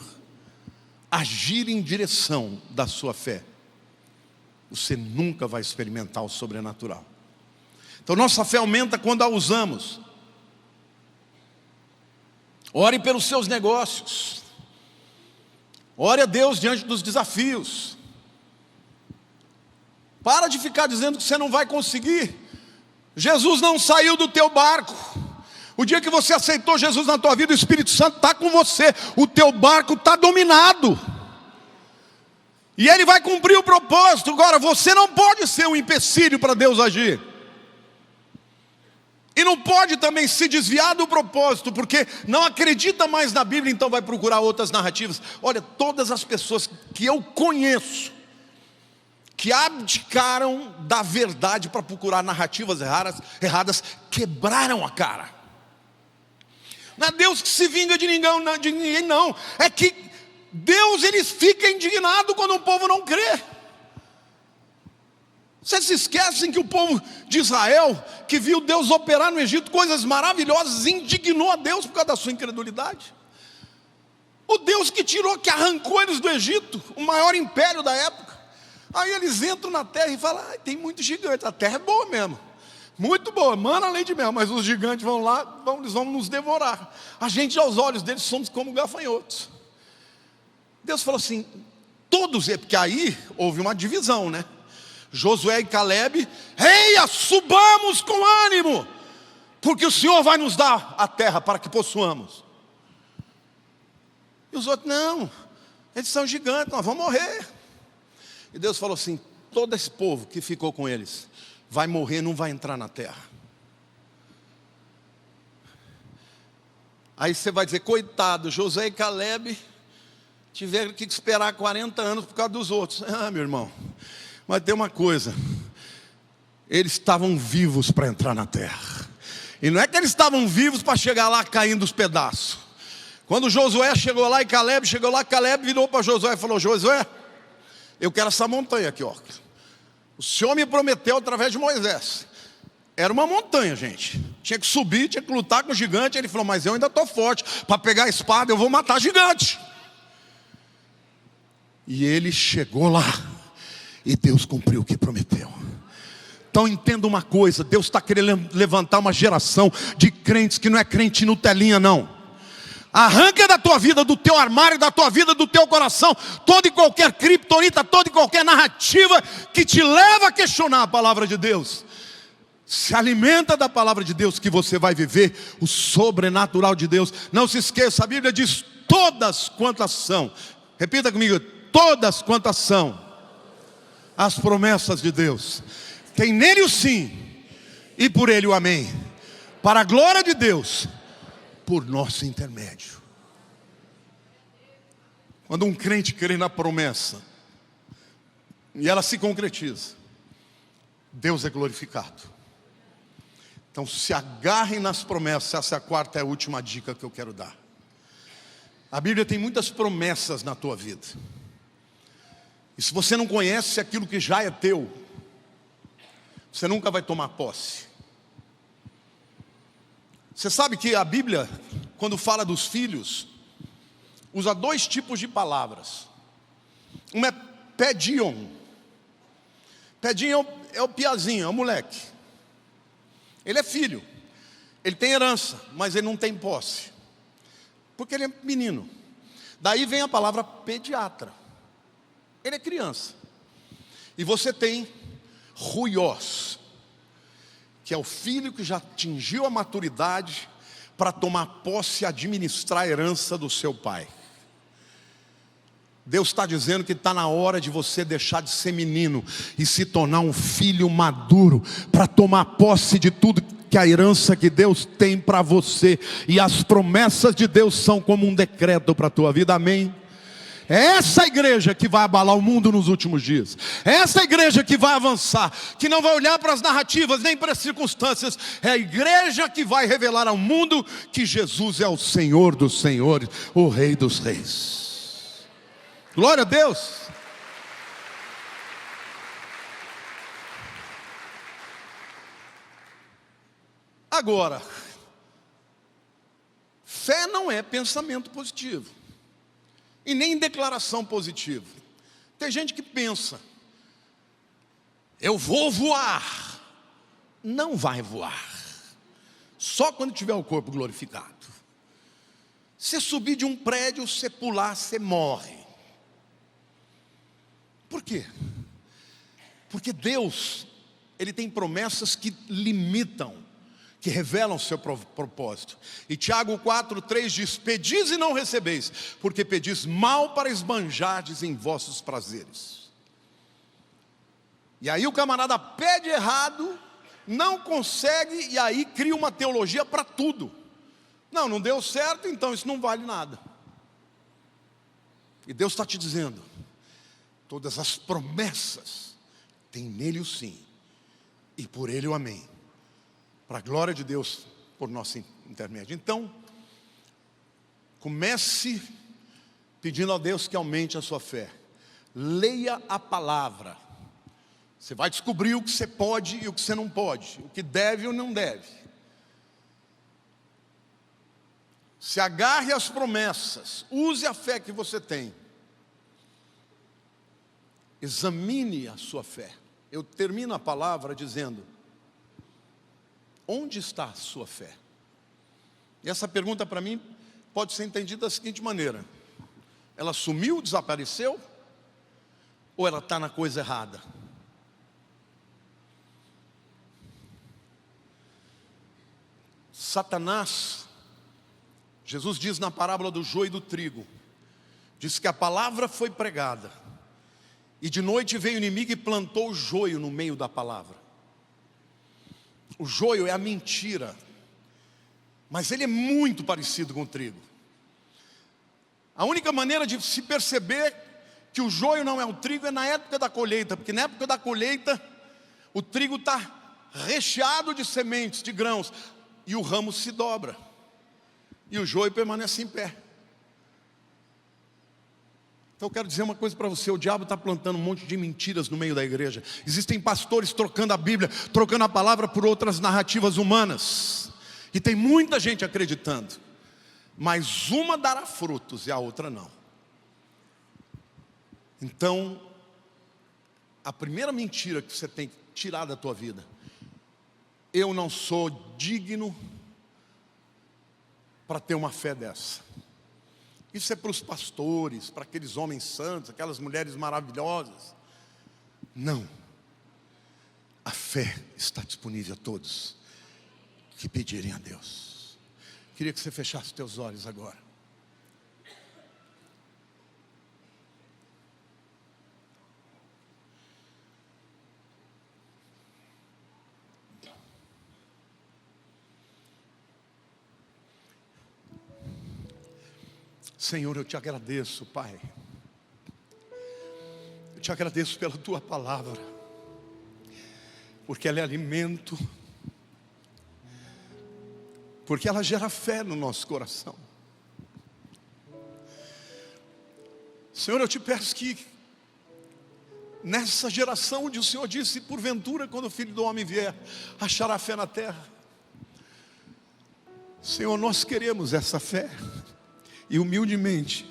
agir em direção da sua fé, você nunca vai experimentar o sobrenatural. Então nossa fé aumenta quando a usamos. Ore pelos seus negócios. Ore a Deus diante dos desafios. Para de ficar dizendo que você não vai conseguir. Jesus não saiu do teu barco. O dia que você aceitou Jesus na tua vida, o Espírito Santo está com você. O teu barco está dominado. E Ele vai cumprir o propósito. Agora, você não pode ser um empecilho para Deus agir. E não pode também se desviar do propósito, porque não acredita mais na Bíblia, então vai procurar outras narrativas. Olha, todas as pessoas que eu conheço, que abdicaram da verdade para procurar narrativas erradas, quebraram a cara. Não é Deus que se vinga de ninguém, não. É que Deus, ele fica indignado quando o povo não crê. Vocês se esquecem que o povo de Israel, que viu Deus operar no Egito coisas maravilhosas, indignou a Deus por causa da sua incredulidade? O Deus que arrancou eles do Egito, o maior império da época. Aí eles entram na terra e falam: tem muitos gigantes, a terra é boa mesmo, muito boa, mana leite de mel, mas os gigantes vão lá, eles vão nos devorar. A gente, aos olhos deles, somos como gafanhotos. Deus falou assim, todos, porque aí houve uma divisão, né? Josué e Caleb: eia, subamos com ânimo, porque o Senhor vai nos dar a terra para que possuamos. E os outros: não, eles são gigantes, nós vamos morrer. E Deus falou assim: todo esse povo que ficou com eles vai morrer, não vai entrar na terra. Aí você vai dizer: coitado, Josué e Caleb tiveram que esperar 40 anos por causa dos outros. Meu irmão, mas tem uma coisa: eles estavam vivos para entrar na terra. E não é que eles estavam vivos para chegar lá caindo os pedaços. Quando Josué chegou lá e Caleb chegou lá, Caleb virou para Josué e falou: Josué, eu quero essa montanha aqui, ó. O Senhor me prometeu através de Moisés. Era uma montanha, gente. Tinha que subir, tinha que lutar com o gigante. Ele falou: mas eu ainda estou forte. Para pegar a espada eu vou matar gigante. E ele chegou lá, e Deus cumpriu o que prometeu. Então entenda uma coisa: Deus está querendo levantar uma geração de crentes que não é crente Nutelinha, não. Arranca da tua vida, do teu armário, da tua vida, do teu coração, toda e qualquer criptonita, toda e qualquer narrativa que te leva a questionar a palavra de Deus. Se alimenta da palavra de Deus, que você vai viver o sobrenatural de Deus. Não se esqueça, a Bíblia diz: todas quantas são, repita comigo, todas quantas são as promessas de Deus, tem nele o sim, e por ele o amém, para a glória de Deus, por nosso intermédio. Quando um crente crê na promessa e ela se concretiza, Deus é glorificado. Então se agarrem nas promessas. Essa é a quarta e a última dica que eu quero dar. A Bíblia tem muitas promessas na tua vida, e se você não conhece aquilo que já é teu, você nunca vai tomar posse. Você sabe que a Bíblia, quando fala dos filhos, usa dois tipos de palavras. Uma é pedion. Pedion é o piazinho, é o moleque. Ele é filho, ele tem herança, mas ele não tem posse, porque ele é menino. Daí vem a palavra pediatra. Ele é criança. E você tem ruiós, que é o filho que já atingiu a maturidade para tomar posse e administrar a herança do seu pai. Deus está dizendo que está na hora de você deixar de ser menino e se tornar um filho maduro, para tomar posse de tudo que a herança que Deus tem para você. E as promessas de Deus são como um decreto para a tua vida, amém? É essa igreja que vai abalar o mundo nos últimos dias. É essa igreja que vai avançar, que não vai olhar para as narrativas, nem para as circunstâncias. É a igreja que vai revelar ao mundo que Jesus é o Senhor dos senhores, o Rei dos reis. Glória a Deus. Agora, fé não é pensamento positivo, e nem declaração positiva. Tem gente que pensa: eu vou voar. Não vai voar, só quando tiver o corpo glorificado. Você subir de um prédio, você pular, você morre. Por quê? Porque Deus, Ele tem promessas que limitam, que revelam o seu propósito. E Tiago 4:3 diz: pedis e não recebeis, porque pedis mal para esbanjardes em vossos prazeres. E aí o camarada pede errado, não consegue, e aí cria uma teologia para tudo. Não deu certo, então isso não vale nada. E Deus está te dizendo: todas as promessas tem nele o sim, e por ele o amém, para a glória de Deus, por nosso intermédio. Então, Comece pedindo a Deus que aumente a sua fé. Leia a palavra. Você vai descobrir o que você pode e o que você não pode, o que deve ou não deve. Se agarre às promessas, use a fé que você tem. Examine a sua fé. Eu termino a palavra dizendo: onde está a sua fé? E essa pergunta para mim pode ser entendida da seguinte maneira: ela sumiu, desapareceu? Ou ela está na coisa errada? Satanás, Jesus diz na parábola do joio e do trigo, diz que a palavra foi pregada, e de noite veio o inimigo e plantou o joio no meio da palavra. O joio é a mentira, mas ele é muito parecido com o trigo. A única maneira de se perceber que o joio não é o trigo é na época da colheita, porque na época da colheita o trigo está recheado de sementes, de grãos, e o ramo se dobra, e o joio permanece em pé. Então eu quero dizer uma coisa para você: o diabo está plantando um monte de mentiras no meio da igreja. Existem pastores trocando a Bíblia, trocando a palavra por outras narrativas humanas, e tem muita gente acreditando, mas uma dará frutos e a outra não. Então, a primeira mentira que você tem que tirar da tua vida: eu não sou digno para ter uma fé dessa. Isso é para os pastores, para aqueles homens santos, aquelas mulheres maravilhosas. Não. A fé está disponível a todos que pedirem a Deus. Queria que você fechasse os teus olhos agora. Senhor, eu te agradeço, Pai. Eu te agradeço pela tua palavra, porque ela é alimento, porque ela gera fé no nosso coração. Senhor, eu te peço que nessa geração onde o Senhor disse: porventura, quando o Filho do Homem vier, achará fé na terra. Senhor, nós queremos essa fé. E humildemente,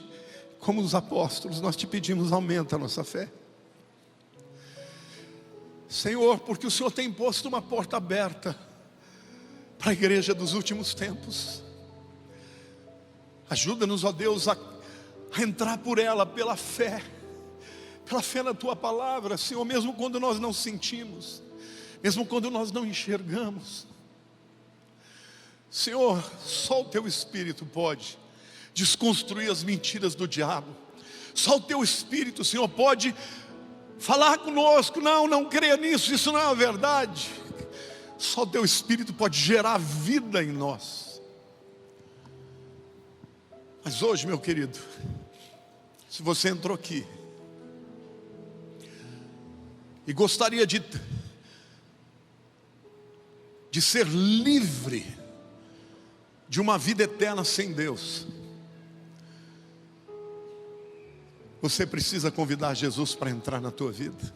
como os apóstolos, nós te pedimos: aumenta a nossa fé. Senhor, porque o Senhor tem posto uma porta aberta para a igreja dos últimos tempos. Ajuda-nos, ó Deus, a entrar por ela pela fé na tua palavra, Senhor, mesmo quando nós não sentimos, mesmo quando nós não enxergamos. Senhor, só o teu Espírito pode desconstruir as mentiras do diabo. Só o teu Espírito, Senhor, pode falar conosco: não creia nisso, isso não é a verdade. Só o teu Espírito pode gerar vida em nós. Mas hoje, meu querido, se você entrou aqui e gostaria de ser livre de uma vida eterna sem Deus, você precisa convidar Jesus para entrar na tua vida.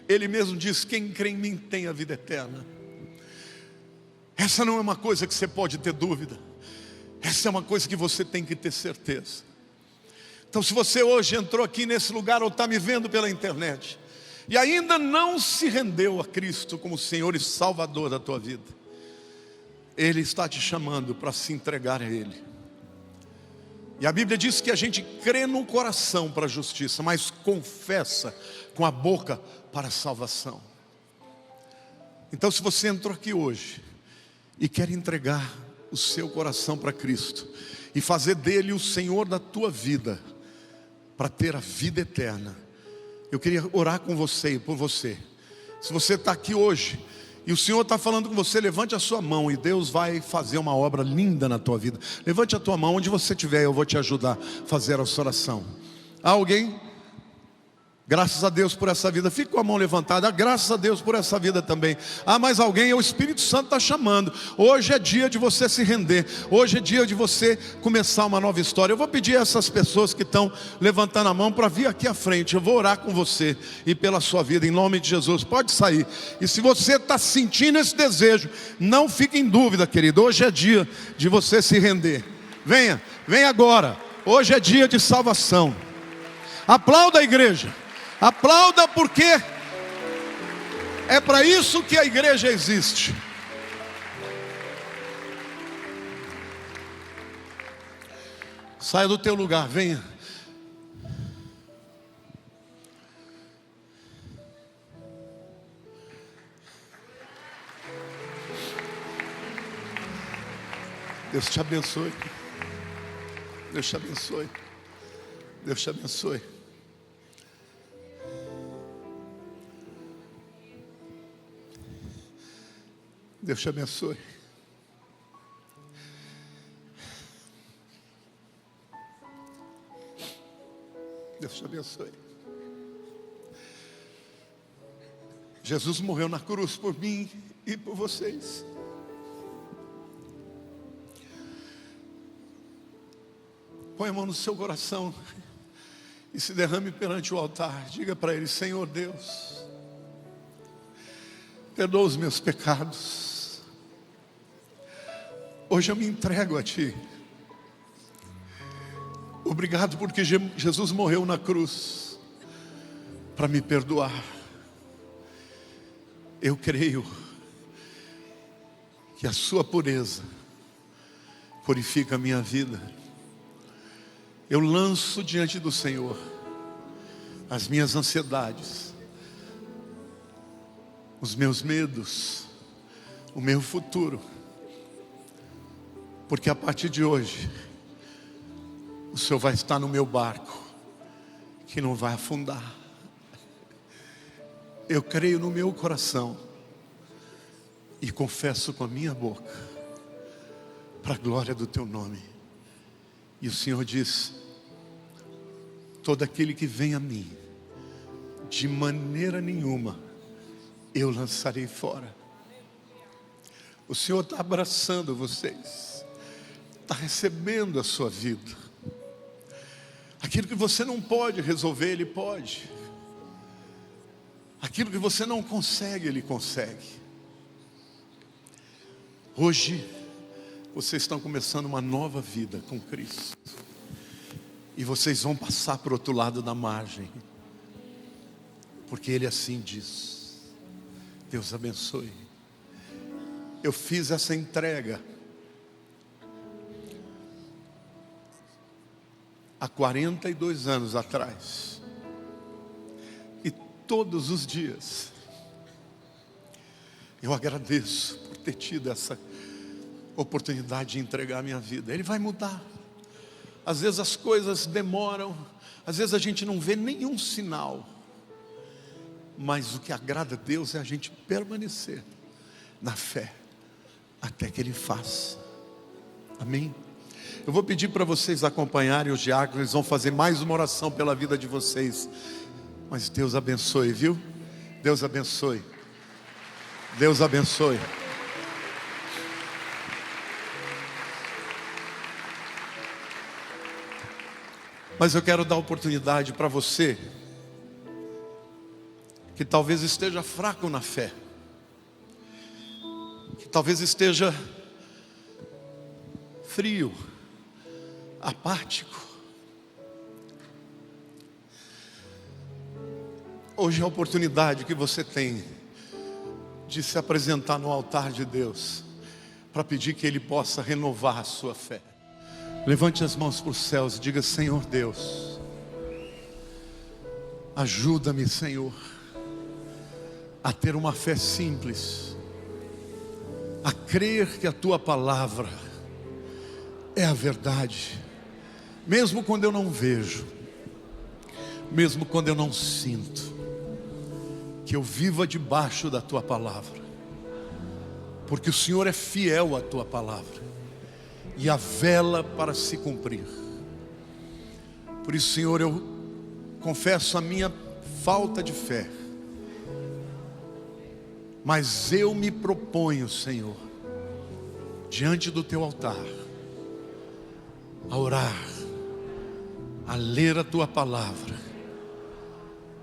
Ele mesmo diz: quem crê em mim tem a vida eterna. Essa não é uma coisa que você pode ter dúvida, essa é uma coisa que você tem que ter certeza. Então, se você hoje entrou aqui nesse lugar ou está me vendo pela internet e ainda não se rendeu a Cristo como Senhor e Salvador da tua vida, Ele está te chamando para se entregar a Ele. E a Bíblia diz que a gente crê no coração para a justiça, mas confessa com a boca para a salvação. Então, se você entrou aqui hoje e quer entregar o seu coração para Cristo e fazer dele o Senhor da tua vida, para ter a vida eterna, eu queria orar com você e por você. Se você está aqui hoje e o Senhor está falando com você, levante a sua mão e Deus vai fazer uma obra linda na tua vida. Levante a tua mão, onde você estiver, eu vou te ajudar a fazer essa oração. Há alguém? Graças a Deus por essa vida. Fique com a mão levantada. Graças a Deus por essa vida também. Mais alguém? O Espírito Santo está chamando. Hoje é dia de você se render. Hoje é dia de você começar uma nova história. Eu vou pedir a essas pessoas que estão levantando a mão para vir aqui à frente. Eu vou orar com você e pela sua vida, em nome de Jesus. Pode sair. E se você está sentindo esse desejo, não fique em dúvida, querido. Hoje é dia de você se render. Venha agora. Hoje é dia de salvação. Aplauda a igreja. Aplauda, porque é para isso que a igreja existe. Saia do teu lugar, venha. Deus te abençoe. Deus te abençoe. Deus te abençoe. Deus te abençoe. Deus te abençoe. Jesus morreu na cruz por mim e por vocês. Põe a mão no seu coração e se derrame perante o altar. Diga para Ele: Senhor Deus, perdoa os meus pecados. Hoje eu me entrego a Ti. Obrigado porque Jesus morreu na cruz para me perdoar. Eu creio que a Sua pureza purifica a minha vida. Eu lanço diante do Senhor as minhas ansiedades, os meus medos, o meu futuro. Porque a partir de hoje, o Senhor vai estar no meu barco, que não vai afundar. Eu creio no meu coração e confesso com a minha boca, para a glória do Teu nome. E o Senhor diz: todo aquele que vem a mim, de maneira nenhuma eu lançarei fora. O Senhor está abraçando vocês, está recebendo a sua vida. Aquilo que você não pode resolver, Ele pode. Aquilo que você não consegue, Ele consegue. Hoje vocês estão começando uma nova vida com Cristo, e vocês vão passar para o outro lado da margem, porque Ele assim diz. Deus abençoe. Eu fiz essa entrega há 42 anos atrás, e todos os dias eu agradeço por ter tido essa oportunidade de entregar a minha vida. Ele vai mudar. Às vezes as coisas demoram, às vezes a gente não vê nenhum sinal, mas o que agrada a Deus é a gente permanecer na fé até que Ele faça. Amém? Eu vou pedir para vocês acompanharem os diáconos. Eles vão fazer mais uma oração pela vida de vocês. Mas Deus abençoe, viu? Deus abençoe. Deus abençoe. Mas eu quero dar oportunidade para você que talvez esteja fraco na fé, que talvez esteja frio, apático. Hoje é a oportunidade que você tem de se apresentar no altar de Deus, para pedir que Ele possa renovar a sua fé. Levante as mãos para os céus e diga: Senhor Deus, ajuda-me, Senhor, a ter uma fé simples, a crer que a Tua palavra é a verdade, mesmo quando eu não vejo, mesmo quando eu não sinto, que eu viva debaixo da Tua palavra, porque o Senhor é fiel à Tua palavra e a vela para se cumprir. Por isso, Senhor, eu confesso a minha falta de fé. Mas eu me proponho, Senhor, diante do teu altar, a orar, a ler a tua palavra,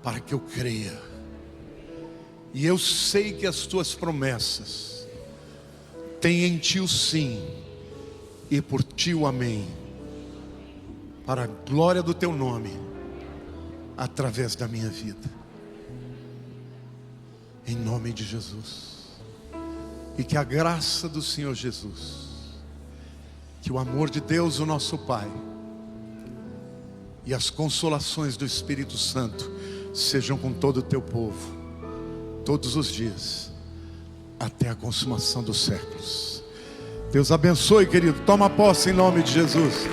para que eu creia. E eu sei que as tuas promessas têm em ti o sim e por ti o amém, para a glória do teu nome, através da minha vida. Em nome de Jesus. E que a graça do Senhor Jesus, que o amor de Deus, o nosso Pai, e as consolações do Espírito Santo sejam com todo o teu povo, todos os dias, até a consumação dos séculos. Deus abençoe, querido. Toma posse em nome de Jesus.